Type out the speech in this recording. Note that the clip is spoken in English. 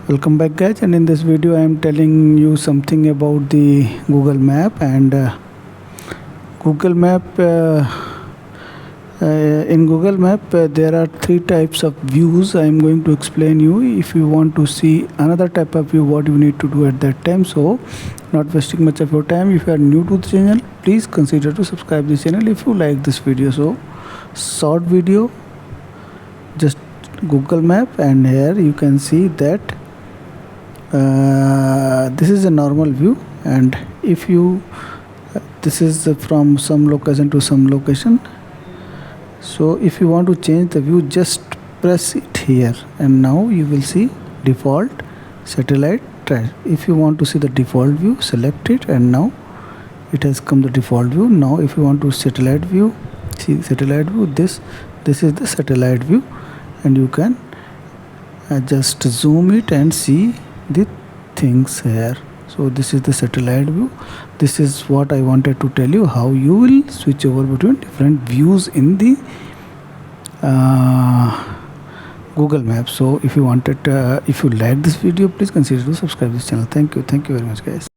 Welcome back guys, and in this video I am telling you something about the Google Map. And Google Map in Google Map there are three types of views. I am going to explain you. If you want to see another type of view, what you need to do at that time. So not wasting much of your time, if you are new to the channel, please consider to subscribe this channel if you like this video. So short video, just Google Map, and here you can see that this is a normal view. And if you this is from some location to some location. So if you want to change the view, just press it here, and now you will see default satellite track. If you want to see the default view, select it, and now it has come the default view. Now if you want to satellite view, see satellite view, this is the satellite view, and you can just zoom it and see the things here. So this is the satellite view. This is what I wanted to tell you, how you will switch over between different views in the Google Maps. So if you wanted if you like this video, please consider to subscribe this channel. Thank you very much guys.